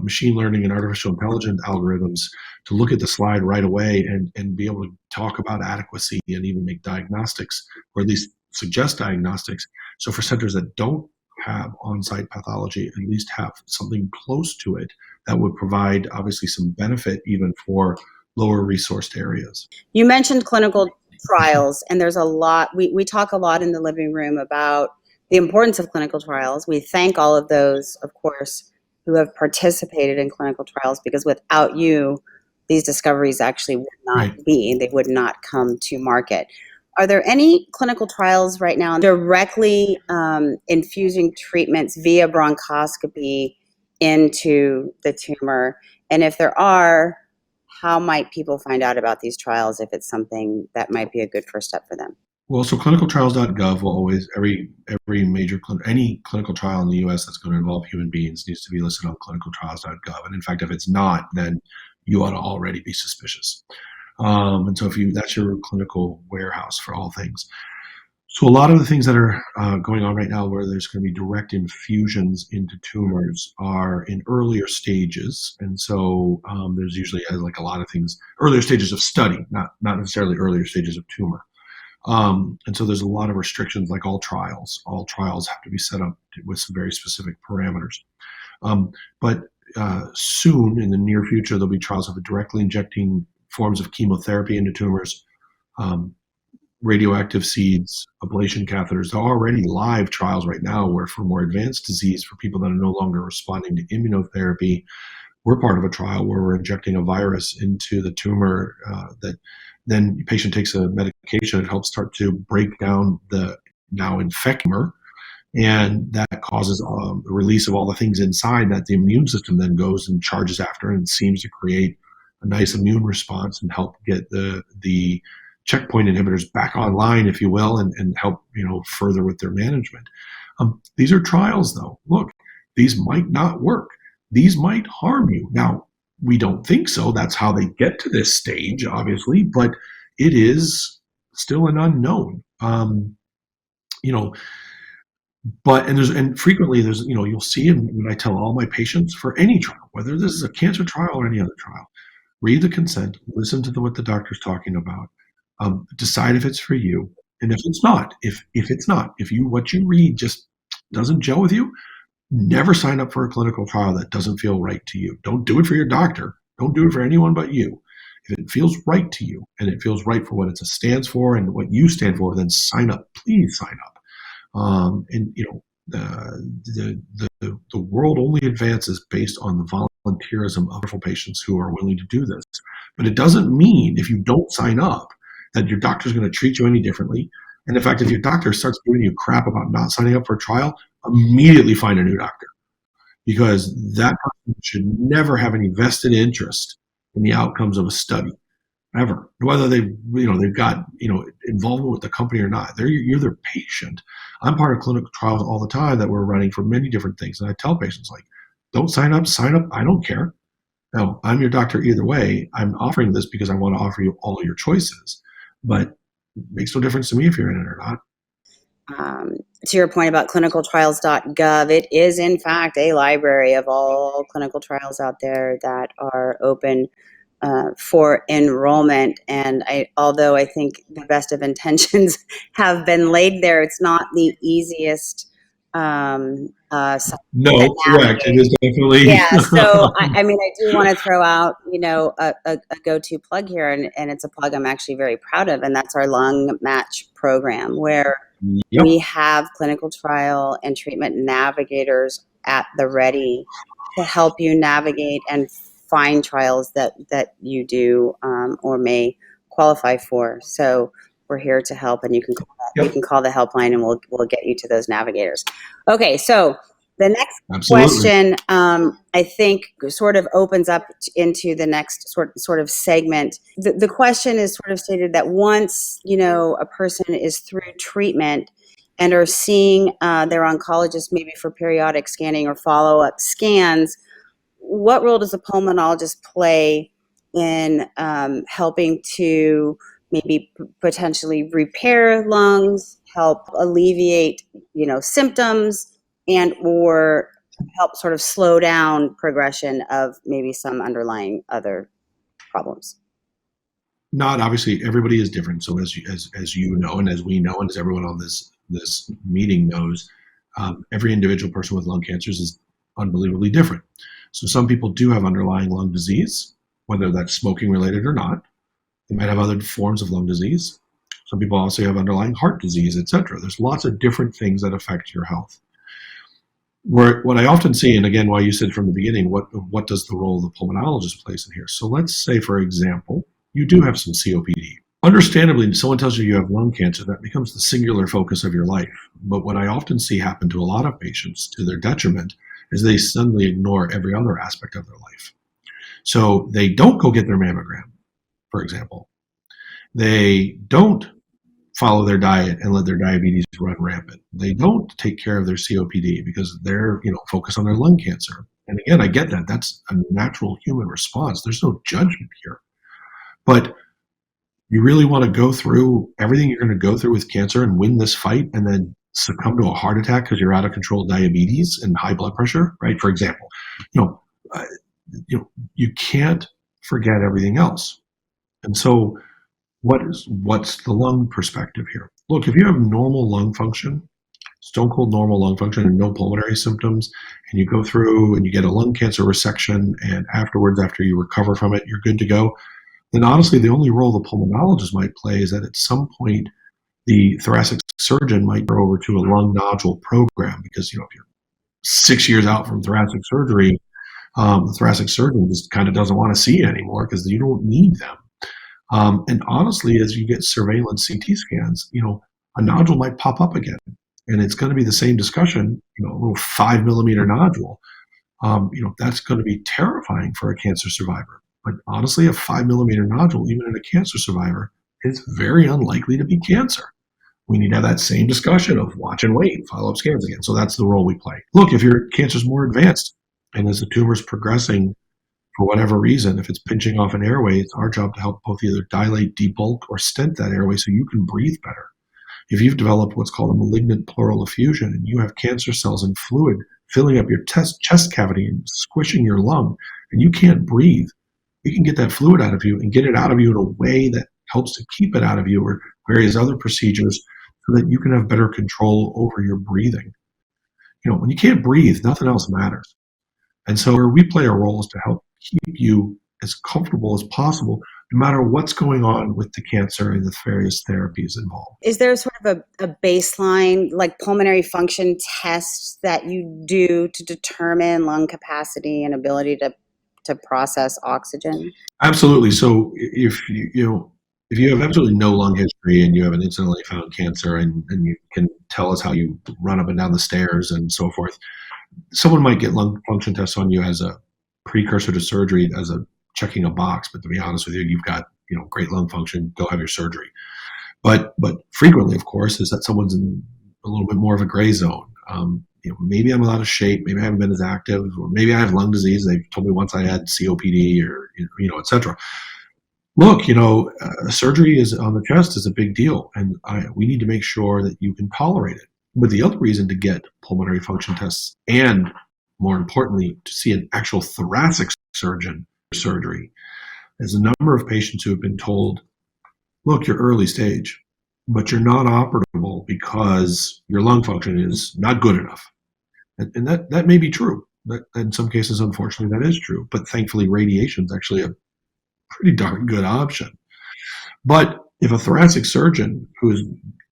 machine learning and artificial intelligence algorithms to look at the slide right away and be able to talk about adequacy and even make diagnostics, or at least suggest diagnostics. So for centers that don't have on-site pathology, at least have something close to it that would provide obviously some benefit even for lower resourced areas. You mentioned clinical trials, and there's a lot, we talk a lot in the living room about the importance of clinical trials. We thank all of those, of course, who have participated in clinical trials, because without you, these discoveries actually would not be, they would not come to market. Are there any clinical trials right now directly infusing treatments via bronchoscopy into the tumor? And if there are, how might people find out about these trials if it's something that might be a good first step for them? Well, so clinicaltrials.gov will always, every major, any clinical trial in the US that's going to involve human beings needs to be listed on clinicaltrials.gov. And in fact, if it's not, then you ought to already be suspicious. And so that's your clinical warehouse for all things. So a lot of the things that are going on right now where there's going to be direct infusions into tumors are in earlier stages. And so there's usually like a lot of things, earlier stages of study, not necessarily earlier stages of tumor. And so there's a lot of restrictions, like all trials. All trials have to be set up with some very specific parameters. But soon, in the near future, there'll be trials of directly injecting forms of chemotherapy into tumors, radioactive seeds, ablation catheters. There are already live trials right now where, for more advanced disease, for people that are no longer responding to immunotherapy, we're part of a trial where we're injecting a virus into the tumor that then the patient takes a medication medication, it helps start to break down the now infected tumor, and that causes the release of all the things inside that the immune system then goes and charges after and seems to create a nice immune response and help get the checkpoint inhibitors back online, if you will, and help further with their management. These are trials, though. Look, these might not work. These might harm you. Now, we don't think so. That's how they get to this stage, obviously, but it is still an unknown. And frequently there's, you'll see, and when I tell all my patients for any trial, whether this is a cancer trial or any other trial, read the consent, listen to what the doctor's talking about, decide if it's for you. And if it's not, if what you read just doesn't gel with you, never sign up for a clinical trial that doesn't feel right to you. Don't do it for your doctor. Don't do it for anyone but you. If it feels right to you and it feels right for what it stands for and what you stand for, then sign up. Please sign up. The world only advances based on the volunteerism of patients who are willing to do this. But it doesn't mean if you don't sign up that your doctor's going to treat you any differently. And in fact, if your doctor starts giving you crap about not signing up for a trial, immediately find a new doctor, because that person should never have any vested interest in the outcomes of a study, ever. Whether they've got involvement with the company or not, you're their patient. I'm part of clinical trials all the time that we're running for many different things, and I tell patients, like, don't sign up. Sign up. I don't care. No, I'm your doctor either way. I'm offering this because I want to offer you all of your choices, but it makes no difference to me if you're in it or not. To your point about clinicaltrials.gov, it is in fact a library of all clinical trials out there that are open for enrollment. And although I think the best of intentions have been laid there, it's not the easiest. No, correct. It is definitely. Yeah. So I do want to throw out a go-to plug here, and it's a plug I'm actually very proud of, and that's our lung match program, where Yep. we have clinical trial and treatment navigators at the ready to help you navigate and find trials that you do or may qualify for. So we're here to help, and you can call the helpline, and we'll get you to those navigators. Okay, so the next question, I think, sort of opens up into the next sort of segment. The question is sort of stated that once a person is through treatment and are seeing their oncologist maybe for periodic scanning or follow-up scans, what role does a pulmonologist play in helping to maybe potentially repair lungs, help alleviate symptoms, and or help sort of slow down progression of maybe some underlying other problems? Not obviously, everybody is different. So as you know, and as we know, and as everyone on this meeting knows, every individual person with lung cancers is unbelievably different. So some people do have underlying lung disease, whether that's smoking related or not. They might have other forms of lung disease. Some people also have underlying heart disease, etc. There's lots of different things that affect your health. What I often see, and again, why you said from the beginning, what does the role of the pulmonologist plays in here? So let's say, for example, you do have some COPD. Understandably, someone tells you have lung cancer, that becomes the singular focus of your life. But what I often see happen to a lot of patients, to their detriment, is they suddenly ignore every other aspect of their life. So they don't go get their mammogram, for example. They don't follow their diet and let their diabetes run rampant. They don't take care of their COPD because they're focused on their lung cancer. And again, I get that. That's a natural human response. There's no judgment here. But you really want to go through everything you're going to go through with cancer and win this fight and then succumb to a heart attack because you're out of control diabetes and high blood pressure, right? For example, you can't forget everything else. And so what's the lung perspective here? Look, if you have normal lung function, stone cold normal lung function and no pulmonary symptoms, and you go through and you get a lung cancer resection, and afterwards, after you recover from it, you're good to go, then honestly, the only role the pulmonologist might play is that at some point, the thoracic surgeon might go over to a lung nodule program, because if you're 6 years out from thoracic surgery, the thoracic surgeon just kind of doesn't want to see you anymore because you don't need them. And honestly, as you get surveillance CT scans, a nodule might pop up again, and it's going to be the same discussion. A little 5 millimeter nodule. That's going to be terrifying for a cancer survivor. But honestly, a 5 millimeter nodule, even in a cancer survivor, is very unlikely to be cancer. We need to have that same discussion of watch and wait, follow up scans again. So that's the role we play. Look, if your cancer is more advanced and as the tumor is progressing for whatever reason, if it's pinching off an airway, it's our job to help both either dilate, debulk, or stent that airway so you can breathe better. If you've developed what's called a malignant pleural effusion and you have cancer cells and fluid filling up your chest cavity and squishing your lung, and you can't breathe, we can get that fluid out of you and get it out of you in a way that helps to keep it out of you, or various other procedures so that you can have better control over your breathing. When you can't breathe, nothing else matters. And so where we play a role is to help keep you as comfortable as possible, no matter what's going on with the cancer and the various therapies involved. Is there sort of a baseline, like pulmonary function test that you do to determine lung capacity and ability to process oxygen? Absolutely. So if you have absolutely no lung history and you have an incidentally found cancer and you can tell us how you run up and down the stairs and so forth, someone might get lung function tests on you as a precursor to surgery, as a checking a box. But to be honest with you, you've got great lung function. Go have your surgery. But frequently, of course, is that someone's in a little bit more of a gray zone. Maybe I'm out of shape. Maybe I haven't been as active, or maybe I have lung disease. They told me once I had COPD, or et cetera. Look, surgery is on the chest is a big deal, and we need to make sure that you can tolerate it. But the other reason to get pulmonary function tests, and more importantly, to see an actual thoracic surgeon for surgery, is a number of patients who have been told, look, you're early stage, but you're not operable because your lung function is not good enough. And that may be true. In some cases, unfortunately, that is true. But thankfully, radiation is actually a pretty darn good option. But if a thoracic surgeon who is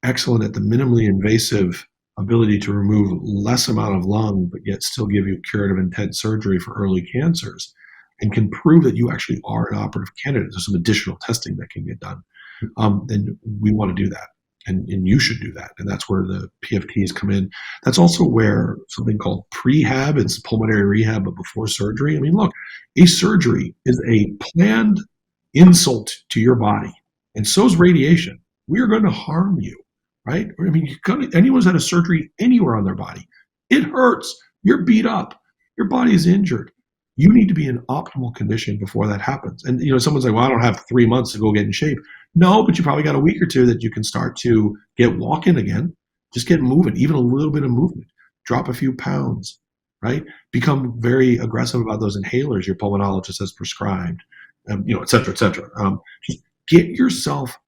excellent at the minimally invasive ability to remove less amount of lung, but yet still give you curative intent surgery for early cancers, and can prove that you actually are an operative candidate, there's some additional testing that can get done, then we want to do that. And you should do that. And that's where the PFTs come in. That's also where something called Prehab, it's pulmonary rehab, but before surgery. I mean, look, a surgery is a planned insult to your body. And so is radiation. We are going to harm you, right? I mean, anyone's had a surgery anywhere on their body. It hurts. You're beat up. Your body is injured. You need to be in optimal condition before that happens. And someone's like, well, I don't have 3 months to go get in shape. No, but you probably got a week or two that you can start to get walking again. Just get moving, even a little bit of movement. Drop a few pounds, right? Become very aggressive about those inhalers your pulmonologist has prescribed, et cetera, et cetera. Just get yourself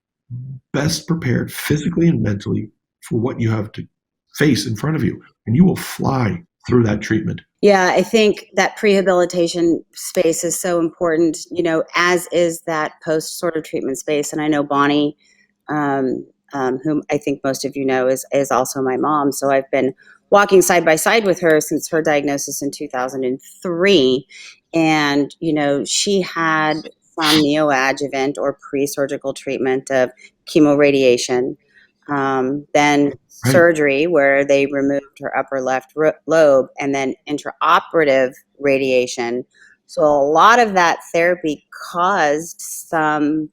best prepared physically and mentally for what you have to face in front of you, and you will fly through that treatment. Yeah, I think that prehabilitation space is so important, as is that post sort of treatment space. And I know Bonnie, whom I think most of you know, is also my mom. So I've been walking side by side with her since her diagnosis in 2003. And, she had some neoadjuvant or pre-surgical treatment of chemoradiation, then surgery where they removed her upper left lobe, and then intraoperative radiation. So a lot of that therapy caused some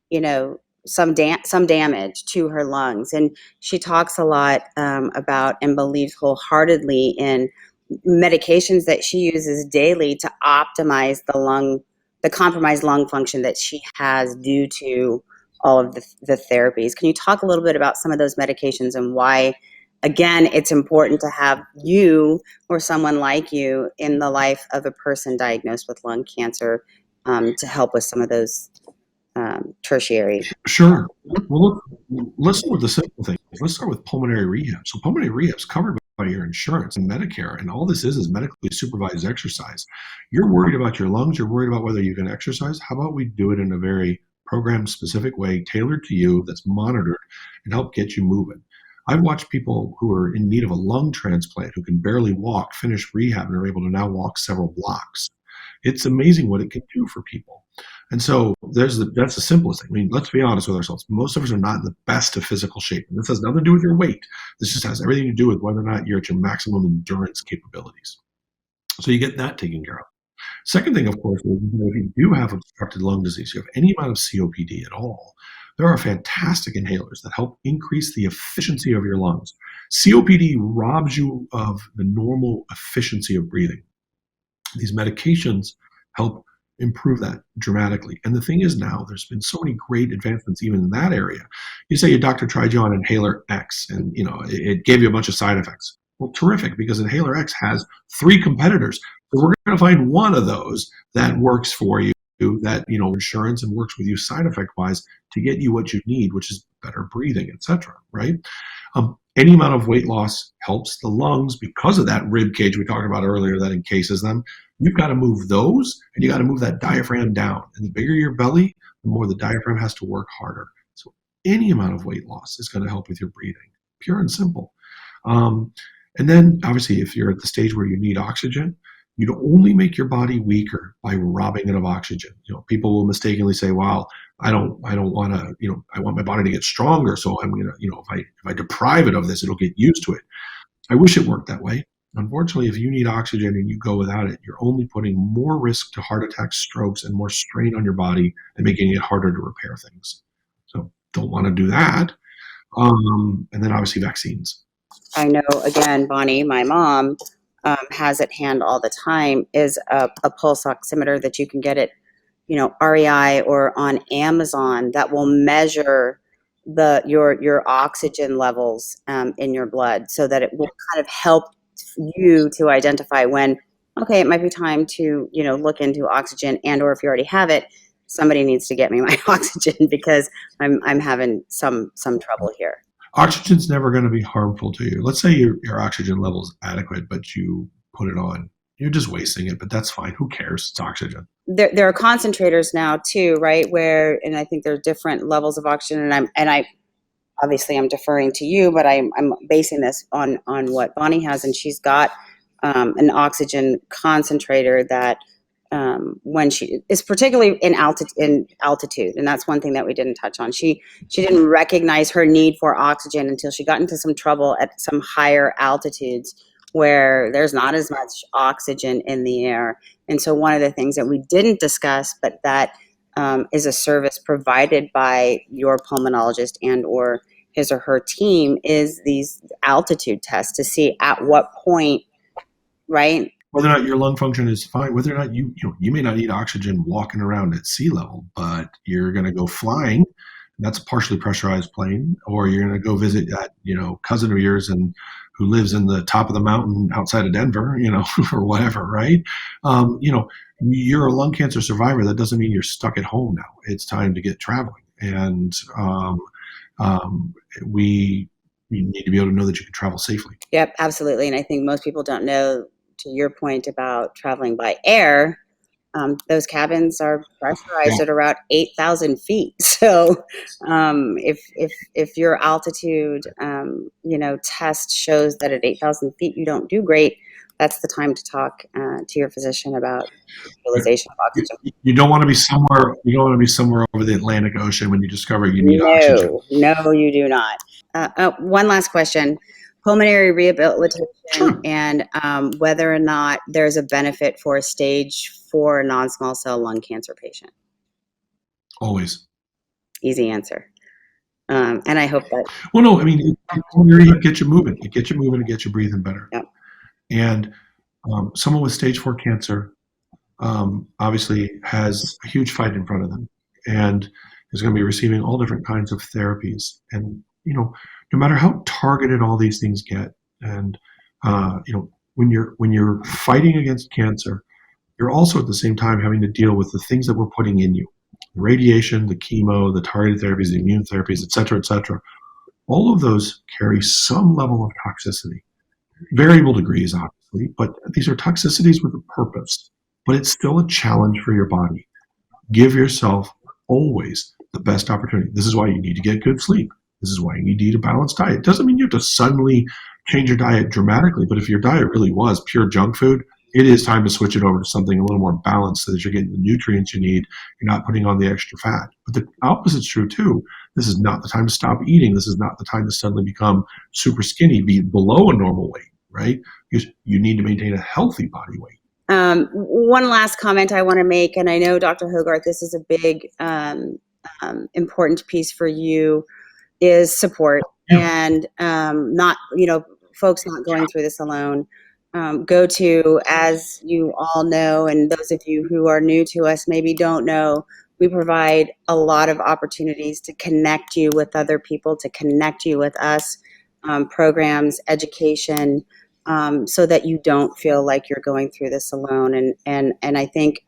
damage to her lungs. And she talks a lot about and believes wholeheartedly in medications that she uses daily to optimize the compromised lung function that she has due to all of the therapies. Can you talk a little bit about some of those medications and why, again, it's important to have you or someone like you in the life of a person diagnosed with lung cancer to help with some of those tertiary? Sure. Well, look, let's start with the simple things. Let's start with pulmonary rehab. So pulmonary rehab is covered by your insurance and Medicare, and all this is medically supervised exercise. You're worried about your lungs. You're worried about whether you can exercise. How about we do it in a very program-specific way, tailored to you, that's monitored, and help get you moving. I've watched people who are in need of a lung transplant who can barely walk, finish rehab, and are able to now walk several blocks. It's amazing what it can do for people. And so that's the simplest thing. I mean, let's be honest with ourselves. Most of us are not in the best of physical shape. And this has nothing to do with your weight. This just has everything to do with whether or not you're at your maximum endurance capabilities. So you get that taken care of. Second thing, of course, is if you do have obstructed lung disease, you have any amount of COPD at all, there are fantastic inhalers that help increase the efficiency of your lungs. COPD robs you of the normal efficiency of breathing. These medications help improve that dramatically. And the thing is now, there's been so many great advancements even in that area. You say your doctor tried you on inhaler X and it gave you a bunch of side effects. Well, terrific, because inhaler X has 3 competitors. So we're going to find one of those that works for you, that insurance and works with you side effect wise to get you what you need, which is better breathing, etc. Right? Any amount of weight loss helps the lungs because of that rib cage we talked about earlier that encases them. You've got to move those, and you got to move that diaphragm down. And the bigger your belly, the more the diaphragm has to work harder. So any amount of weight loss is going to help with your breathing, pure and simple. And then obviously, if you're at the stage where you need oxygen, you'd only make your body weaker by robbing it of oxygen. People will mistakenly say, "Well, I don't want to, I want my body to get stronger, so I'm gonna, if I deprive it of this, it'll get used to it." I wish it worked that way. Unfortunately, if you need oxygen and you go without it, you're only putting more risk to heart attacks, strokes, and more strain on your body and making it harder to repair things. So don't want to do that. And then obviously vaccines. I know, again, Bonnie, my mom has at hand all the time is a pulse oximeter that you can get at, REI or on Amazon that will measure your oxygen levels in your blood, so that it will kind of help you to identify when, okay, it might be time to, look into oxygen, and or if you already have it, somebody needs to get me my oxygen because I'm having some trouble here. Oxygen's never going to be harmful to you. Let's say your oxygen level is adequate, but you put it on. You're just wasting it, but that's fine. Who cares? It's oxygen. There are concentrators now too, right? And I think there are different levels of oxygen, and I obviously I'm deferring to you, but I'm basing this on what Bonnie has, and she's got an oxygen concentrator that when she is particularly in altitude, and that's one thing that we didn't touch on. She didn't recognize her need for oxygen until she got into some trouble at some higher altitudes where there's not as much oxygen in the air. And so one of the things that we didn't discuss, but that is a service provided by your pulmonologist and or his or her team, is these altitude tests to see at what point, right? Whether or not your lung function is fine, whether or not you may not need oxygen walking around at sea level, but you're going to go flying. That's a partially pressurized plane, or you're going to go visit that cousin of yours who lives in the top of the mountain outside of Denver, or whatever, right? You're a lung cancer survivor. That doesn't mean you're stuck at home now. It's time to get traveling, and we need to be able to know that you can travel safely. Yep, absolutely. And I think most people don't know, to your point about traveling by air, those cabins are pressurized at around 8,000 feet. So if your altitude, test shows that at 8,000 feet you don't do great, that's the time to talk to your physician about utilization of oxygen. You don't want to be somewhere. You don't want to be somewhere over the Atlantic Ocean when you discover you need oxygen. No, you do not. One last question. Pulmonary rehabilitation, Sure. and whether or not there's a benefit for a stage 4 non-small cell lung cancer patient. Always. Easy answer. And I hope that. Well, no, I mean, it gets you moving. It gets you moving and gets you breathing better. Yep. And someone with stage 4 cancer obviously has a huge fight in front of them, and is going to be receiving all different kinds of therapies. And no matter how targeted all these things get, and when you're fighting against cancer, you're also at the same time having to deal with the things that we're putting in you: the radiation, the chemo, the targeted therapies, the immune therapies, et cetera, et cetera. All of those carry some level of toxicity, variable degrees, obviously, but these are toxicities with a purpose. But it's still a challenge for your body. Give yourself always the best opportunity. This is why you need to get good sleep. This is why you need to eat a balanced diet. It doesn't mean you have to suddenly change your diet dramatically, but if your diet really was pure junk food, it is time to switch it over to something a little more balanced so that you're getting the nutrients you need. You're not putting on the extra fat. But the opposite's true too. This is not the time to stop eating. This is not the time to suddenly become super skinny, be below a normal weight, right? Because you need to maintain a healthy body weight. One last comment I want to make, and I know Dr. Hogarth, this is a big, important piece for you, is support. Yeah. And not, folks not going through this alone. Go to, as you all know, and those of you who are new to us maybe don't know, we provide a lot of opportunities to connect you with other people, to connect you with us, programs, education, so that you don't feel like you're going through this alone. And I think,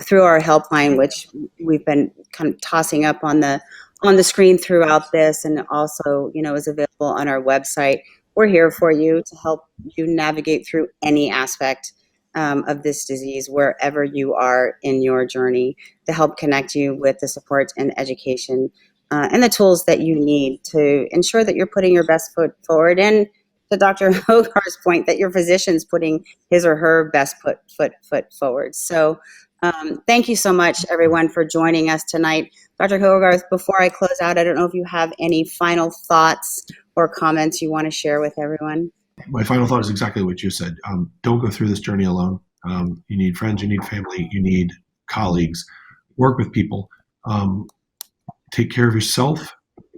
through our helpline, which we've been kind of tossing up on the screen throughout this, and also, is available on our website. We're here for you to help you navigate through any aspect of this disease, wherever you are in your journey, to help connect you with the support and education and the tools that you need to ensure that you're putting your best foot forward. And to Dr. Hogarth's point, that your physician's putting his or her best foot forward. So thank you so much, everyone, for joining us tonight. Dr. Hogarth, before I close out, I don't know if you have any final thoughts or comments you want to share with everyone. My final thought is exactly what you said. Don't go through this journey alone. You need friends, you need family, you need colleagues. Work with people. Take care of yourself.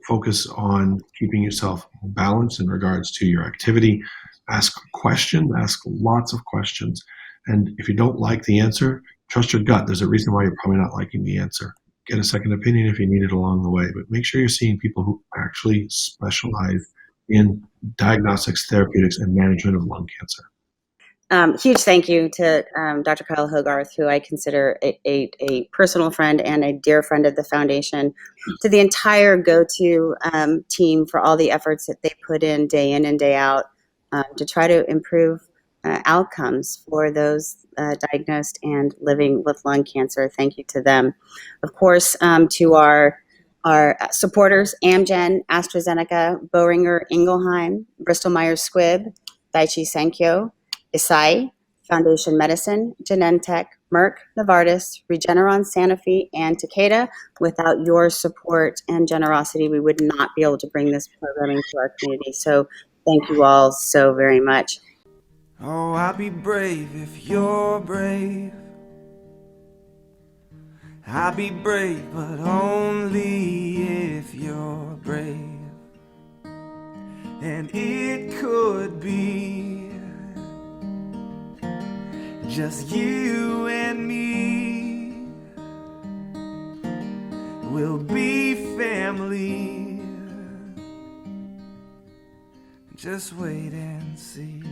Focus on keeping yourself balanced in regards to your activity. Ask questions, ask lots of questions. And if you don't like the answer, trust your gut. There's a reason why you're probably not liking the answer. Get a second opinion if you need it along the way, but make sure you're seeing people who actually specialize in diagnostics, therapeutics, and management of lung cancer. Huge thank you to Dr. Kyle Hogarth, who I consider a personal friend and a dear friend of the foundation, to the entire GoTo team for all the efforts that they put in and day out to try to improve outcomes for those diagnosed and living with lung cancer. Thank you to them. Of course, to our supporters, Amgen, AstraZeneca, Boehringer Ingelheim, Bristol Myers Squibb, Daiichi Sankyo, Eisai, Foundation Medicine, Genentech, Merck, Novartis, Regeneron, Sanofi, and Takeda. Without your support and generosity, we would not be able to bring this programming to our community. So thank you all so very much. Oh, I'll be brave if you're brave. I'll be brave, but only if you're brave. And it could be just you and me. We'll be family. Just wait and see.